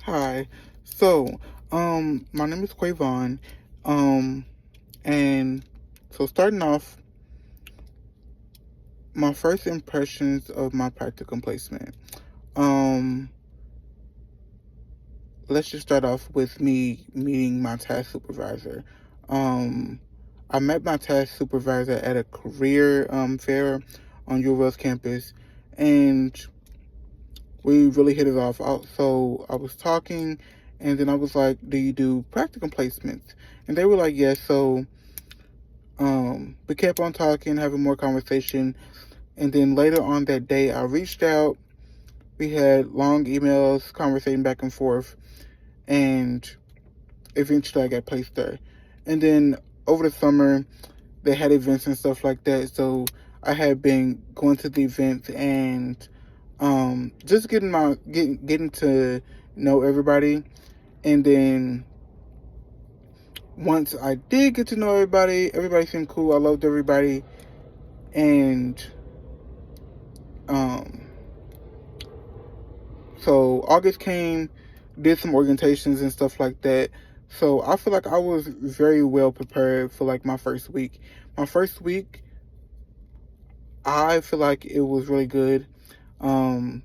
Hi. So, my name is Quavon. Um, and so starting off, my first impressions of my practicum placement. Um, let's just start off with me meeting my task supervisor. Um, I met my task supervisor at a career fair on U of L's campus, and we really hit it off. So I was talking, and then I was like, "Do you do practicum placements?" And they were like, "Yes." So we kept on talking, having more conversation, and then later on that day, I reached out. We had long emails, conversating back and forth, and eventually I got placed there. And then over the summer, they had events and stuff like that. So I had been going to the events and just getting to know everybody. And then once I did get to know everybody, everybody seemed cool. I loved everybody, and um, so August came, did some orientations and stuff like that. So I feel like I was very well prepared for like my first week. My first week, I feel like it was really good. Um,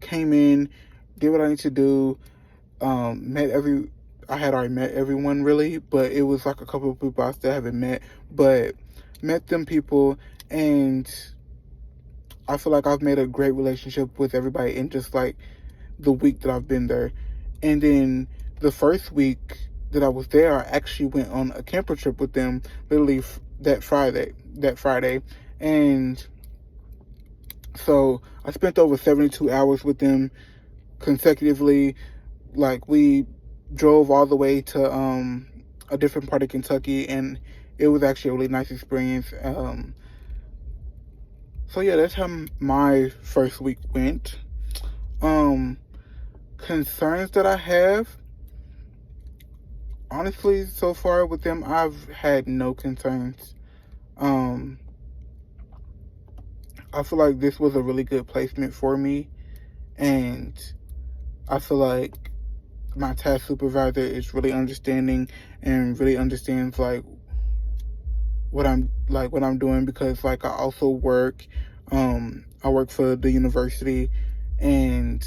Came in, did what I need to do. Met every. I had already met everyone really, but it was like a couple of people I still haven't met. But met them people, and I feel like I've made a great relationship with everybody in just like the week that I've been there. And then the first week that I was there, I actually went on a camper trip with them literally that Friday. And so I spent over 72 hours with them consecutively. Like we drove all the way to a different part of Kentucky, and it was actually a really nice experience. So yeah, that's how my first week went. Um, Concerns that I have, honestly, so far with them, I've had no concerns. Um, I feel like this was a really good placement for me, and I feel like my task supervisor is really understanding and really understands what I'm doing, because like I also work. I work for the university, and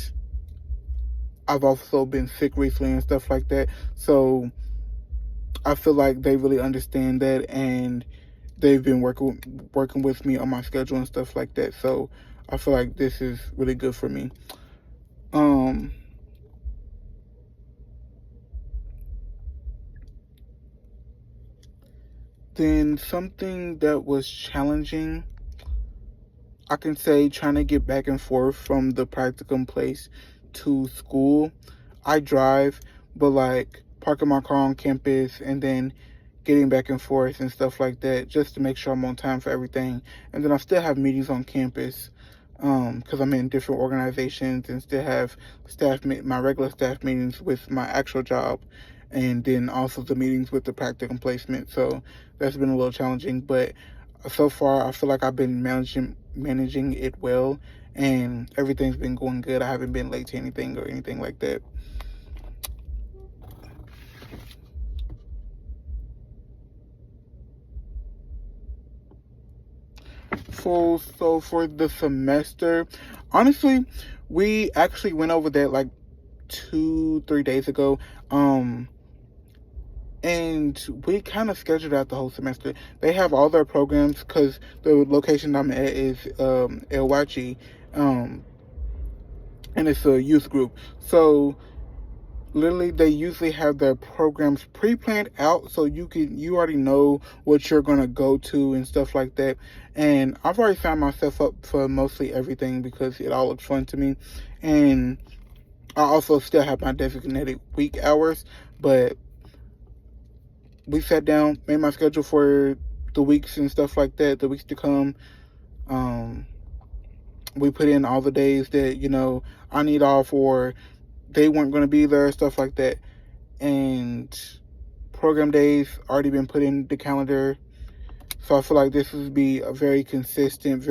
I've also been sick recently and stuff like that. So I feel like they really understand that, and they've been working with me on my schedule and stuff like that. So I feel like this is really good for me. Um, then something that was challenging, I can say, trying to get back and forth from the practicum place to school. I drive, but like parking my car on campus and then getting back and forth and stuff like that, just to make sure I'm on time for everything. And then I still have meetings on campus, because I'm in different organizations, and still have my regular staff meetings with my actual job, and then also the meetings with the practicum placement. So that's been a little challenging, but so far I feel like I've been managing it well, and everything's been going good. I haven't been late to anything or anything like that. So for the semester, honestly, we actually went over that like 2-3 days ago. And we kind of scheduled out the whole semester. They have all their programs, because the location I'm at is El Wachi, um, and it's a youth group. So literally, they usually have their programs pre-planned out, so you already know what you're gonna go to and stuff like that. And I've already signed myself up for mostly everything because it all looks fun to me. And I also still have my designated week hours, but we sat down, made my schedule for the weeks and stuff like that, the weeks to come. Um, we put in all the days that I need off, or they weren't going to be there, stuff like that. And program days already been put in the calendar. So I feel like this would be a very consistent, a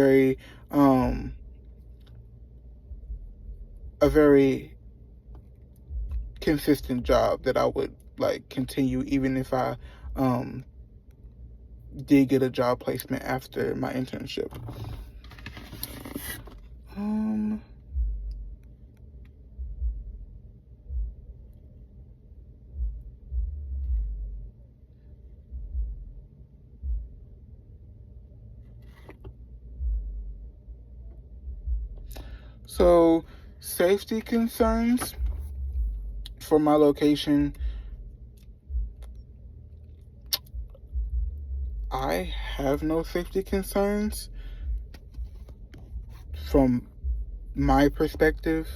very consistent job that I would like continue even if I did get a job placement after my internship. So, safety concerns for my location. I have no safety concerns from my perspective.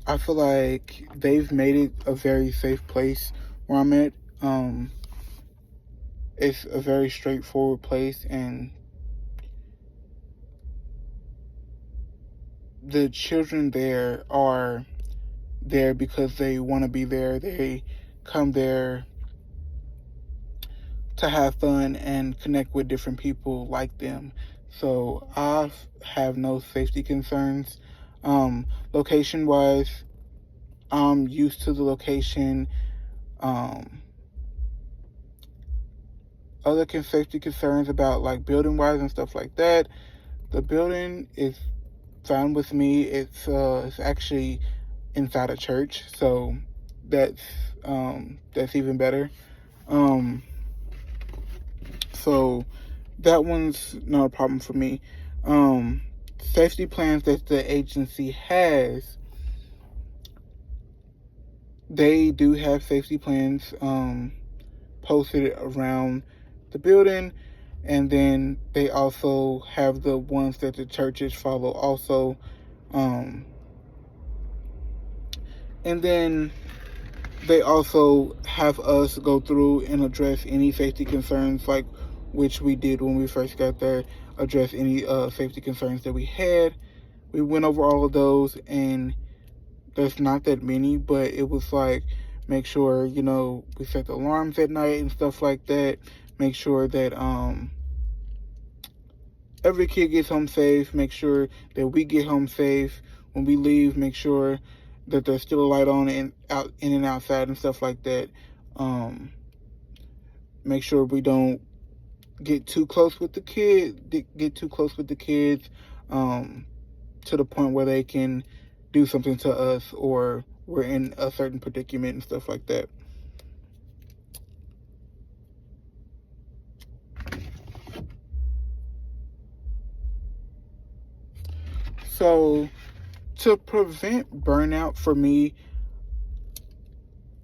I feel like they've made it a very safe place where I'm at. It's a very straightforward place, and the children there are there because they want to be there. They come there to have fun and connect with different people like them. So I have no safety concerns. Location wise, I'm used to the location. Other safety concerns about like building wise and stuff like that. The building is fine with me. It's actually inside a church, so that's even better. So that one's not a problem for me. Safety plans that the agency has, they do have safety plans posted around the building, and then they also have the ones that the churches follow also. And then they also have us go through and address any safety concerns, like which we did when we first got there, address any safety concerns that we had. We went over all of those, and there's not that many, but it was like, make sure, we set the alarms at night and stuff like that. Make sure that every kid gets home safe. Make sure that we get home safe. When we leave, make sure that there's still a light on and out in and outside and stuff like that. Make sure we don't get too close with the kids, to the point where they can do something to us or we're in a certain predicament and stuff like that. So, to prevent burnout for me,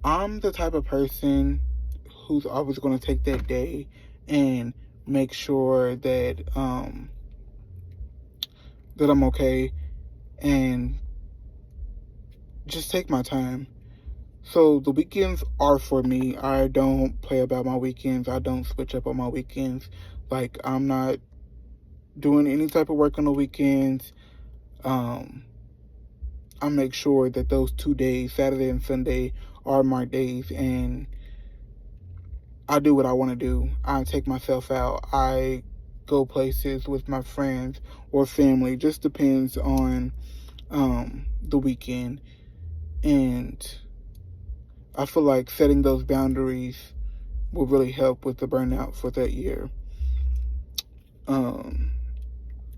I'm the type of person who's always going to take that day and make sure that that I'm okay and just take my time. So the weekends are for me. I don't play about my weekends. I don't switch up on my weekends. Like, I'm not doing any type of work on the weekends. I make sure that those 2 days, Saturday and Sunday, are my days, and I do what I want to do. I take myself out. I go places with my friends or family. Just depends on the weekend. And I feel like setting those boundaries will really help with the burnout for that year. And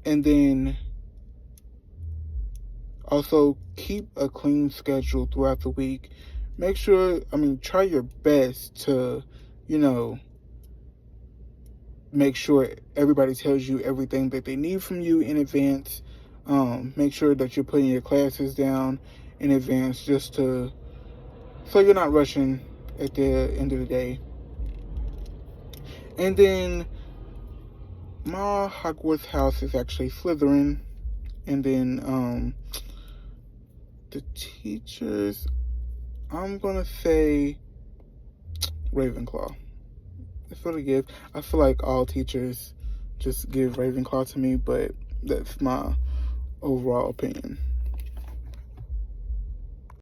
then also keep a clean schedule throughout the week. Make sure, try your best to, make sure everybody tells you everything that they need from you in advance. Make sure that you're putting your classes down in advance so you're not rushing at the end of the day. And then my Hogwarts house is actually Slytherin. And then the teachers, I'm gonna say Ravenclaw. That's what I give. I feel like all teachers just give Ravenclaw to me, but that's my overall opinion.